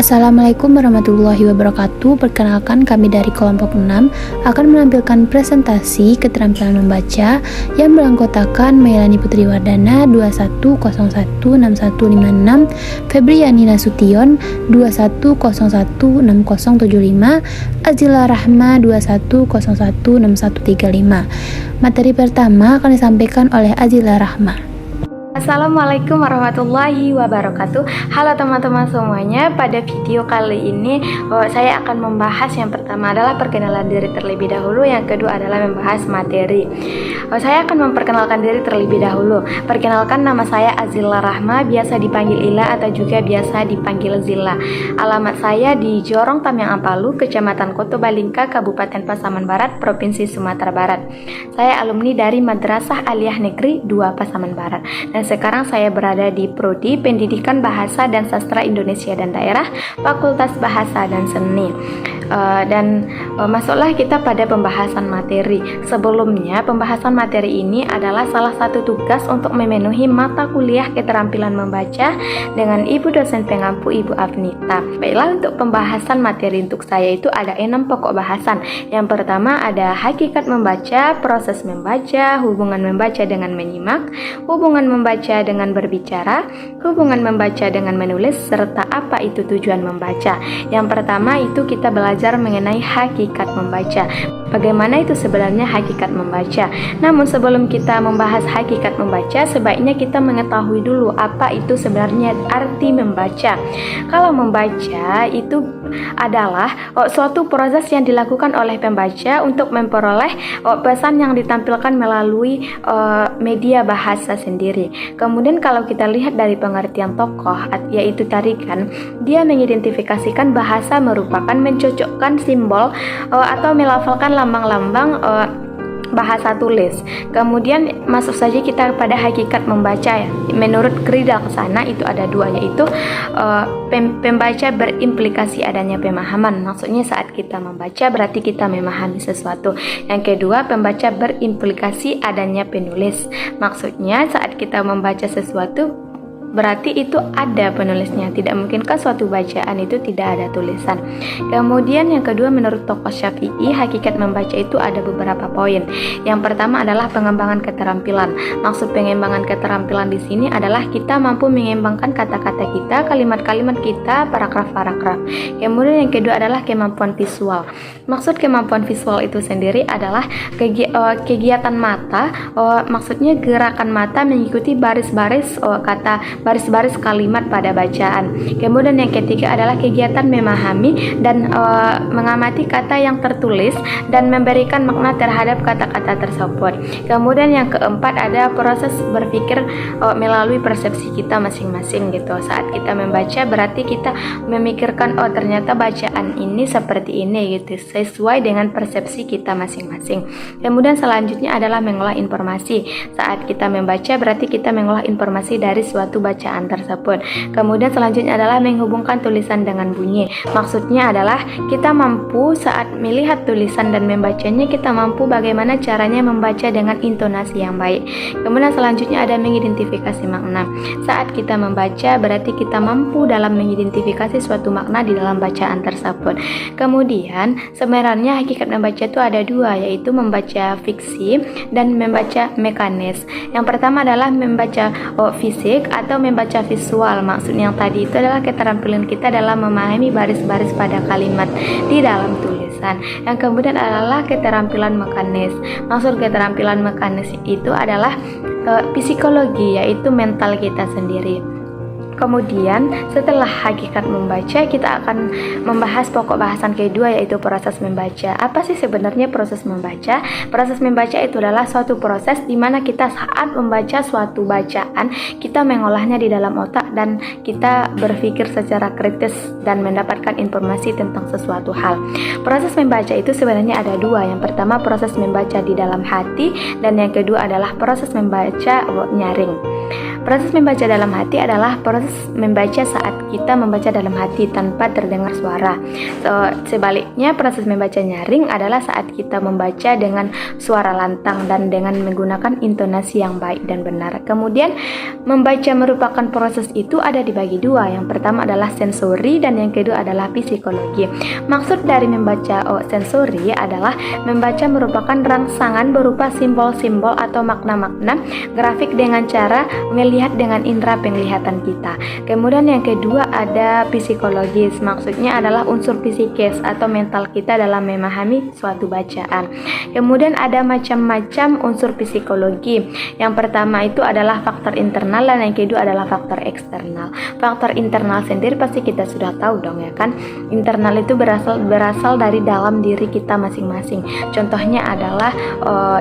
Assalamualaikum warahmatullahi wabarakatuh. Perkenalkan, kami dari kelompok 6 akan menampilkan presentasi keterampilan membaca yang beranggotakan Mailani Putri Wardana 21016156, Febriani Nasution 21016075, Azila Rahma 21016135. Materi pertama akan disampaikan oleh Azila Rahma. Assalamualaikum warahmatullahi wabarakatuh. Halo teman-teman semuanya. Pada video kali ini saya akan membahas, yang pertama adalah perkenalan diri terlebih dahulu, yang kedua adalah membahas materi. Saya akan memperkenalkan diri terlebih dahulu. Perkenalkan, nama saya Azila Rahma, biasa dipanggil Ila atau juga biasa dipanggil Zila. Alamat saya di Jorong Tamyang Ampalu, Kecamatan Koto Balingka, Kabupaten Pasaman Barat, Provinsi Sumatera Barat. Saya alumni dari Madrasah Aliyah Negeri 2 Pasaman Barat. Dan sekarang saya berada di Prodi Pendidikan Bahasa dan Sastra Indonesia dan Daerah, Fakultas Bahasa dan Seni. Masuklah kita pada pembahasan materi. Sebelumnya, pembahasan materi ini adalah salah satu tugas untuk memenuhi mata kuliah keterampilan membaca dengan Ibu dosen pengampu Ibu Afnita. Baiklah, untuk pembahasan materi untuk saya itu ada 6 pokok bahasan. Yang pertama ada hakikat membaca, proses membaca, hubungan membaca dengan menyimak, hubungan membaca dengan berbicara, hubungan membaca dengan menulis, serta apa itu tujuan membaca. Yang pertama itu kita belajar mengenai hakikat membaca. Bagaimana itu sebenarnya hakikat membaca? Namun sebelum kita membahas hakikat membaca, sebaiknya kita mengetahui dulu apa itu sebenarnya arti membaca. Kalau membaca itu adalah suatu proses yang dilakukan oleh pembaca untuk memperoleh pesan yang ditampilkan melalui media bahasa sendiri. Kemudian kalau kita lihat dari pengertian tokoh, yaitu tarikan, dia mengidentifikasikan bahasa merupakan mencocokkan simbol atau melafalkan lambang-lambang bahasa tulis. Kemudian masuk saja kita pada hakikat membaca ya. Menurut Krida Kesana itu ada 2, yaitu pembaca berimplikasi adanya pemahaman. Maksudnya saat kita membaca berarti kita memahami sesuatu. Yang kedua, pembaca berimplikasi adanya penulis. Maksudnya saat kita membaca sesuatu berarti itu ada penulisnya. Tidak mungkinkah suatu bacaan itu tidak ada tulisan. Kemudian yang kedua, menurut tokoh Syafi'i, hakikat membaca itu ada beberapa poin. Yang pertama adalah pengembangan keterampilan. Maksud pengembangan keterampilan di sini adalah kita mampu mengembangkan kata-kata kita, kalimat-kalimat kita, paragraf-paragraf. Kemudian yang kedua adalah kemampuan visual. Maksud kemampuan visual itu sendiri adalah kegiatan mata, maksudnya gerakan mata mengikuti baris-baris baris-baris kalimat pada bacaan. Kemudian yang ketiga adalah kegiatan memahami dan mengamati kata yang tertulis dan memberikan makna terhadap kata-kata tersebut. Kemudian yang keempat ada proses berpikir melalui persepsi kita masing-masing gitu. Saat kita membaca berarti kita memikirkan ternyata bacaan ini seperti ini gitu, sesuai dengan persepsi kita masing-masing. Kemudian selanjutnya adalah mengolah informasi. Saat kita membaca berarti kita mengolah informasi dari suatu bacaan tersebut. Kemudian selanjutnya adalah menghubungkan tulisan dengan bunyi. Maksudnya adalah kita mampu saat melihat tulisan dan membacanya, kita mampu bagaimana caranya membaca dengan intonasi yang baik. Kemudian selanjutnya ada mengidentifikasi makna. Saat kita membaca berarti kita mampu dalam mengidentifikasi suatu makna di dalam bacaan tersebut. Kemudian sebenarnya hakikat membaca itu ada 2, yaitu membaca fiksi dan membaca mekanis. Yang pertama adalah membaca fisik atau membaca visual. Maksudnya yang tadi itu adalah keterampilan kita dalam memahami baris-baris pada kalimat di dalam tulisan. Yang kemudian adalah keterampilan mekanis. Maksud keterampilan mekanis itu adalah psikologi, yaitu mental kita sendiri. Kemudian setelah hakikat membaca, kita akan membahas pokok bahasan kedua, yaitu proses membaca. Apa sih sebenarnya proses membaca? Proses membaca itu adalah suatu proses di mana kita saat membaca suatu bacaan, kita mengolahnya di dalam otak dan kita berpikir secara kritis dan mendapatkan informasi tentang sesuatu hal. Proses membaca itu sebenarnya ada 2. Yang pertama proses membaca di dalam hati, dan yang kedua adalah proses membaca nyaring. Proses membaca dalam hati adalah proses membaca saat kita membaca dalam hati tanpa terdengar suara. Sebaliknya, proses membaca nyaring adalah saat kita membaca dengan suara lantang dan dengan menggunakan intonasi yang baik dan benar. Kemudian, membaca merupakan proses itu ada dibagi dua. Yang pertama adalah sensori dan yang kedua adalah psikologi. Maksud dari membaca sensori adalah membaca merupakan rangsangan berupa simbol-simbol atau makna-makna grafik dengan cara melihat dengan indera penglihatan kita. Kemudian yang kedua ada psikologis, maksudnya adalah unsur psikis atau mental kita dalam memahami suatu bacaan. Kemudian ada macam-macam unsur psikologi. Yang pertama itu adalah faktor internal dan yang kedua adalah faktor eksternal. Faktor internal sendiri pasti kita sudah tahu dong ya kan. Internal itu berasal dari dalam diri kita masing-masing. Contohnya adalah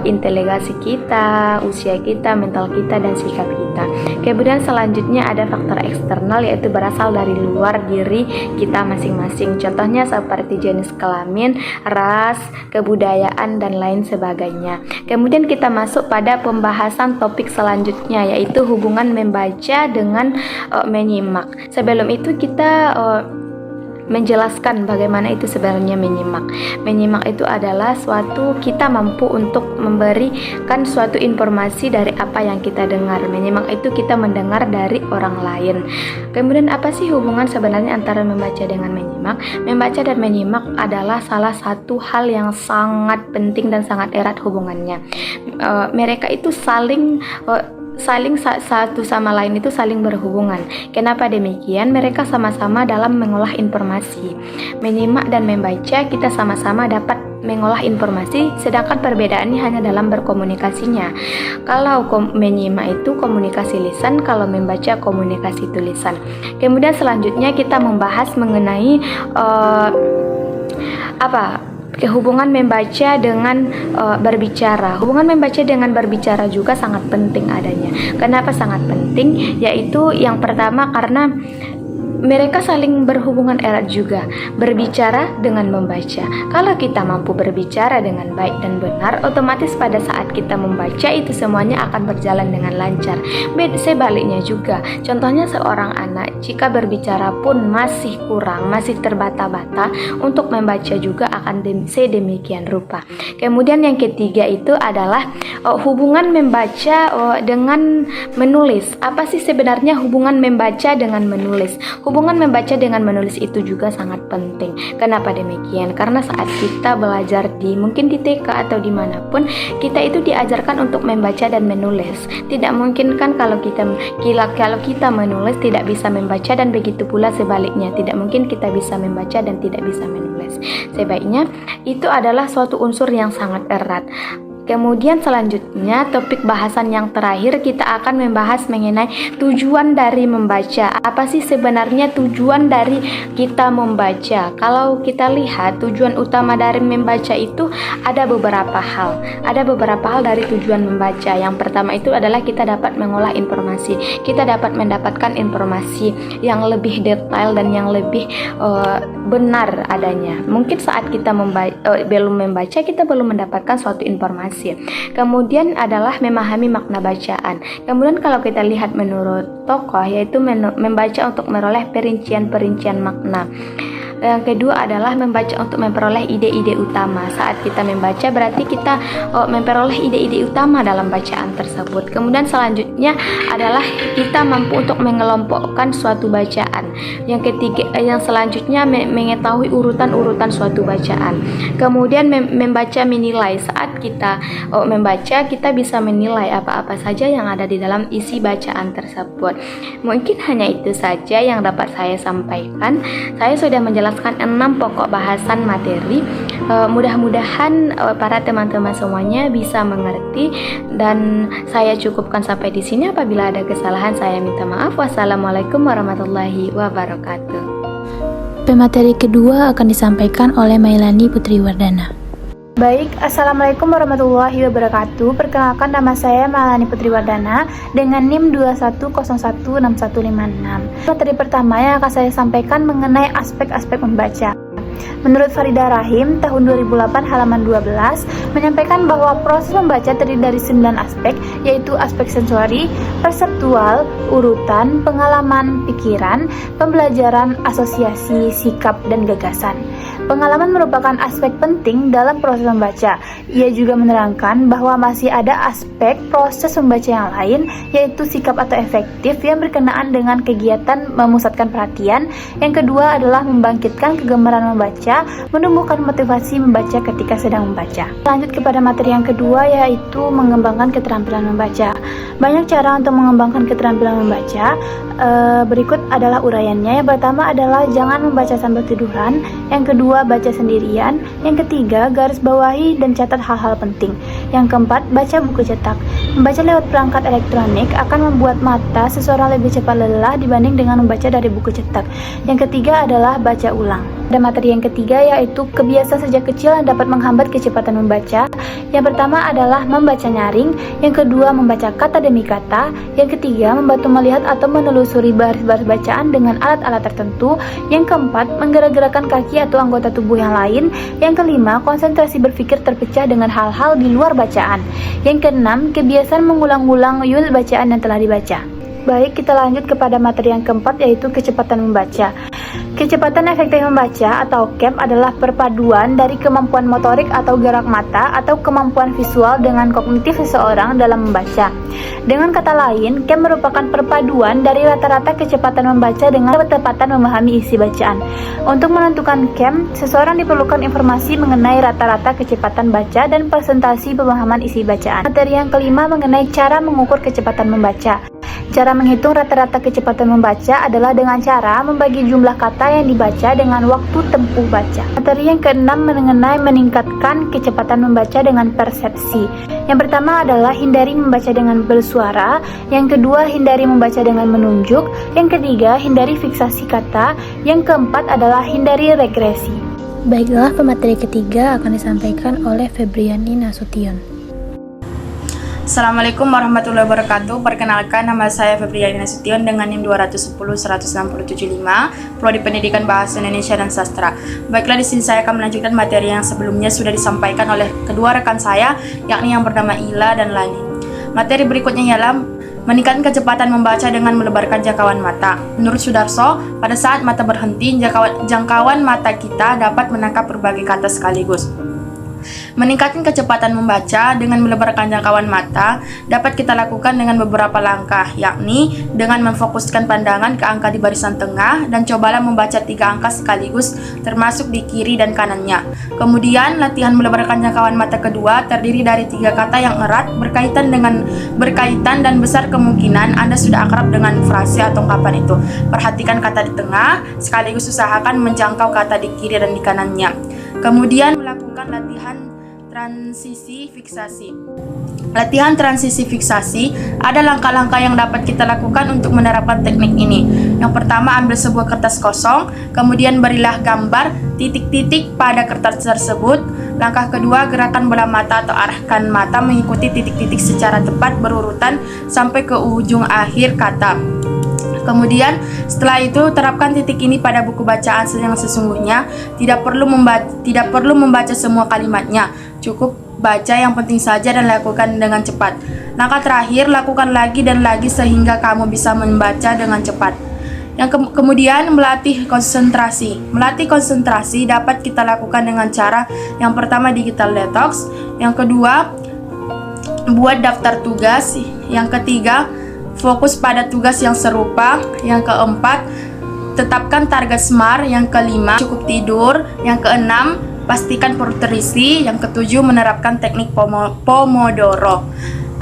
inteligensi kita, usia kita, mental kita dan sikap kita. Kemudian selanjutnya ada faktor eksternal yaitu berasal dari luar diri kita masing-masing. Contohnya seperti jenis kelamin, ras, kebudayaan dan lain sebagainya. Kemudian kita masuk pada pembahasan topik selanjutnya yaitu hubungan membaca dengan menyimak. Sebelum itu kita menjelaskan bagaimana itu sebenarnya menyimak. Menyimak itu adalah suatu kita mampu untuk memberikan suatu informasi dari apa yang kita dengar. Menyimak itu kita mendengar dari orang lain. Kemudian apa sih hubungan sebenarnya antara membaca dengan menyimak? Membaca dan menyimak adalah salah satu hal yang sangat penting dan sangat erat hubungannya. Mereka itu saling satu sama lain itu saling berhubungan. Kenapa demikian? Mereka sama-sama dalam mengolah informasi. Menyimak dan membaca kita sama-sama dapat mengolah informasi, sedangkan perbedaannya hanya dalam berkomunikasinya. Kalau menyimak itu komunikasi lisan, kalau membaca komunikasi tulisan. Kemudian selanjutnya kita membahas mengenai hubungan membaca dengan berbicara. Hubungan membaca dengan berbicara juga sangat penting adanya. Kenapa sangat penting? Yaitu yang pertama karena mereka saling berhubungan erat juga, berbicara dengan membaca. Kalau kita mampu berbicara dengan baik dan benar, otomatis pada saat kita membaca itu semuanya akan berjalan dengan lancar. Sebaliknya juga, contohnya seorang anak jika berbicara pun masih kurang, masih terbata-bata, untuk membaca juga akan sedemikian rupa. Kemudian yang ketiga itu adalah hubungan membaca dengan menulis. Apa sih sebenarnya hubungan membaca dengan menulis? Hubungan membaca dengan menulis itu juga sangat penting. Kenapa demikian? Karena saat kita belajar mungkin di TK atau dimanapun, kita itu diajarkan untuk membaca dan menulis. Tidak mungkin kan kalau kita menulis tidak bisa membaca, dan begitu pula sebaliknya. Tidak mungkin kita bisa membaca dan tidak bisa menulis. Sebaiknya itu adalah suatu unsur yang sangat erat. Kemudian selanjutnya topik bahasan yang terakhir kita akan membahas mengenai tujuan dari membaca. Apa sih sebenarnya tujuan dari kita membaca? Kalau kita lihat tujuan utama dari membaca itu ada beberapa hal. Ada beberapa hal dari tujuan membaca. Yang pertama itu adalah kita dapat mengolah informasi. Kita dapat mendapatkan informasi yang lebih detail dan yang lebih benar adanya. Mungkin saat kita belum membaca, kita belum mendapatkan suatu informasi. Kemudian adalah memahami makna bacaan. Kemudian kalau kita lihat menurut tokoh, yaitu membaca untuk meroleh perincian-perincian makna. Yang kedua adalah membaca untuk memperoleh ide-ide utama. Saat kita membaca berarti kita memperoleh ide-ide utama dalam bacaan tersebut. Kemudian selanjutnya adalah kita mampu untuk mengelompokkan suatu bacaan. Yang ketiga, yang selanjutnya mengetahui urutan-urutan suatu bacaan. Kemudian membaca menilai. Saat kita membaca, kita bisa menilai apa-apa saja yang ada di dalam isi bacaan tersebut. Mungkin hanya itu saja yang dapat saya sampaikan. Saya sudah menjelaskan 6 pokok bahasan materi. Mudah-mudahan para teman-teman semuanya bisa mengerti, dan saya cukupkan sampai di sini. Apabila ada kesalahan saya minta maaf. Wassalamualaikum warahmatullahi wabarakatuh. Pemateri kedua akan disampaikan oleh Mailani Putriwardana. Baik, Assalamualaikum warahmatullahi wabarakatuh. Perkenalkan, nama saya Mailani Putriwardana dengan NIM 21016156. Materi pertama yang akan saya sampaikan mengenai aspek-aspek membaca. Menurut Faridah Rahim, tahun 2008 halaman 12, menyampaikan bahwa proses membaca terdiri dari 9 aspek, yaitu aspek sensori, perseptual, urutan, pengalaman, pikiran, pembelajaran, asosiasi, sikap, dan gagasan. Pengalaman merupakan aspek penting dalam proses membaca. Ia juga menerangkan bahwa masih ada aspek proses membaca yang lain, yaitu sikap atau efektif yang berkenaan dengan kegiatan memusatkan perhatian. Yang kedua adalah membangkitkan kegemaran membaca, menumbuhkan motivasi membaca ketika sedang membaca. Lanjut kepada materi yang kedua, yaitu mengembangkan keterampilan membaca. Banyak cara untuk mengembangkan keterampilan membaca. Berikut adalah uraiannya. Yang pertama adalah jangan membaca sambil tiduran. Yang kedua, baca sendirian. Yang ketiga, garis bawahi dan catat hal-hal penting. Yang keempat, baca buku cetak. Membaca lewat perangkat elektronik akan membuat mata seseorang lebih cepat lelah dibanding dengan membaca dari buku cetak. Yang ketiga adalah baca ulang. Ada materi yang ketiga, yaitu kebiasaan sejak kecil yang dapat menghambat kecepatan membaca. Yang pertama adalah membaca nyaring. Yang kedua, membaca kata demi kata. Yang ketiga, membantu melihat atau menelusuri baris-baris bacaan dengan alat-alat tertentu. Yang keempat, menggerak-gerakkan kaki atau anggota tubuh yang lain. Yang kelima, konsentrasi berpikir terpecah dengan hal-hal di luar bacaan. Yang keenam, kebiasaan mengulang-ulang unit bacaan yang telah dibaca. Baik, kita lanjut kepada materi yang keempat, yaitu kecepatan membaca. Kecepatan efektif membaca atau CEM adalah perpaduan dari kemampuan motorik atau gerak mata atau kemampuan visual dengan kognitif seseorang dalam membaca. Dengan kata lain, CEM merupakan perpaduan dari rata-rata kecepatan membaca dengan ketepatan memahami isi bacaan. Untuk menentukan CEM, seseorang diperlukan informasi mengenai rata-rata kecepatan baca dan presentasi pemahaman isi bacaan. Materi yang kelima mengenai cara mengukur kecepatan membaca. Cara menghitung rata-rata kecepatan membaca adalah dengan cara membagi jumlah kata yang dibaca dengan waktu tempuh baca. Materi yang keenam mengenai meningkatkan kecepatan membaca dengan persepsi. Yang pertama adalah hindari membaca dengan bersuara. Yang kedua, hindari membaca dengan menunjuk. Yang ketiga, hindari fiksasi kata. Yang keempat adalah hindari regresi. Baiklah, pemateri ketiga akan disampaikan oleh Febriani Nasution. Assalamualaikum warahmatullahi wabarakatuh. Perkenalkan, nama saya Febriani Nasution dengan NIM 210-16075, Prodi Pendidikan Bahasa Indonesia dan Sastra. Baiklah, di sini saya akan melanjutkan materi yang sebelumnya sudah disampaikan oleh kedua rekan saya, yakni yang bernama Ila dan Lani. Materi berikutnya ialah meningkatkan kecepatan membaca dengan melebarkan jangkauan mata. Menurut Sudarso, pada saat mata berhenti, jangkauan mata kita dapat menangkap berbagai kata sekaligus. Meningkatkan kecepatan membaca dengan melebarkan jangkauan mata dapat kita lakukan dengan beberapa langkah, yakni dengan memfokuskan pandangan ke angka di barisan tengah dan cobalah membaca 3 angka sekaligus termasuk di kiri dan kanannya. Kemudian latihan melebarkan jangkauan mata kedua terdiri dari 3 kata yang erat berkaitan dan besar kemungkinan Anda sudah akrab dengan frase atau ungkapan itu. Perhatikan kata di tengah sekaligus usahakan menjangkau kata di kiri dan di kanannya. Kemudian melakukan latihan transisi fiksasi. Latihan transisi fiksasi ada langkah-langkah yang dapat kita lakukan untuk menerapkan teknik ini. Yang pertama, ambil sebuah kertas kosong, kemudian berilah gambar titik-titik pada kertas tersebut. Langkah kedua, gerakan bola mata atau arahkan mata mengikuti titik-titik secara tepat berurutan sampai ke ujung akhir kata. Kemudian setelah itu terapkan titik ini pada buku bacaan yang sesungguhnya. Tidak perlu membaca semua kalimatnya, cukup baca yang penting saja dan lakukan dengan cepat. Langkah terakhir, lakukan lagi dan lagi sehingga kamu bisa membaca dengan cepat. Kemudian melatih konsentrasi. Melatih konsentrasi dapat kita lakukan dengan cara yang pertama digital detox, yang kedua buat daftar tugas, yang ketiga fokus pada tugas yang serupa, yang keempat tetapkan target SMART, yang kelima cukup tidur, yang keenam pastikan perut terisi, yang ketujuh menerapkan teknik Pomodoro.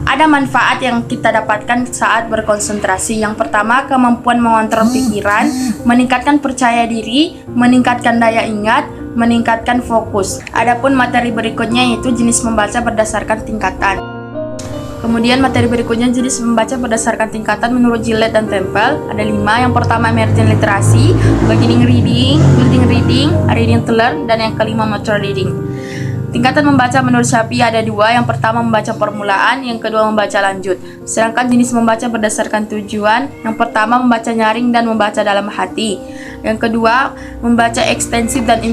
Ada manfaat yang kita dapatkan saat berkonsentrasi. Yang pertama, kemampuan mengontrol pikiran, meningkatkan percaya diri, meningkatkan daya ingat, meningkatkan fokus. Adapun materi berikutnya yaitu jenis membaca berdasarkan tingkatan. Kemudian materi berikutnya jenis membaca berdasarkan tingkatan menurut Gillette dan Temple. Ada 5. Yang pertama emergent literacy, beginning reading, building reading, reading to learn, dan yang kelima mature reading. Tingkatan membaca menurut Shapii ada dua, yang pertama membaca permulaan, yang kedua membaca lanjut. Sedangkan jenis membaca berdasarkan tujuan, yang pertama membaca nyaring dan membaca dalam hati. Yang kedua, membaca ekstensif dan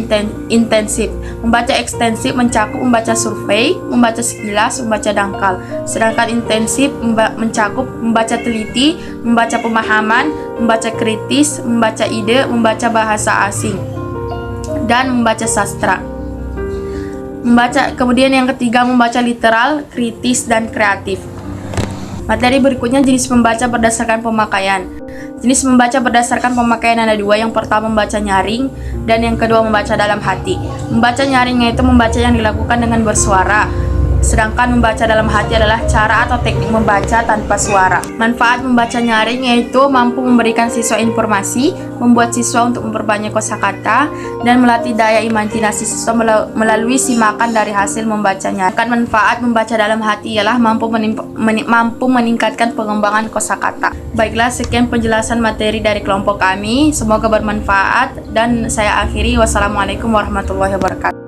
intensif. Membaca ekstensif mencakup membaca survei, membaca sekilas, membaca dangkal. Sedangkan intensif mencakup membaca teliti, membaca pemahaman, membaca kritis, membaca ide, membaca bahasa asing, dan membaca sastra. Kemudian yang ketiga, membaca literal, kritis, dan kreatif. Materi berikutnya jenis membaca berdasarkan pemakaian. Jenis membaca berdasarkan pemakaian ada dua, yang pertama membaca nyaring dan yang kedua membaca dalam hati. Membaca nyaring yaitu membaca yang dilakukan dengan bersuara, sedangkan membaca dalam hati adalah cara atau teknik membaca tanpa suara. Manfaat membaca nyaring yaitu mampu memberikan siswa informasi, membuat siswa untuk memperbanyak kosakata, dan melatih daya imajinasi siswa melalui simakan dari hasil membacanya. Manfaat membaca dalam hati ialah mampu meningkatkan pengembangan kosakata. Baiklah, sekian penjelasan materi dari kelompok kami. Semoga bermanfaat dan saya akhiri. Wassalamualaikum warahmatullahi wabarakatuh.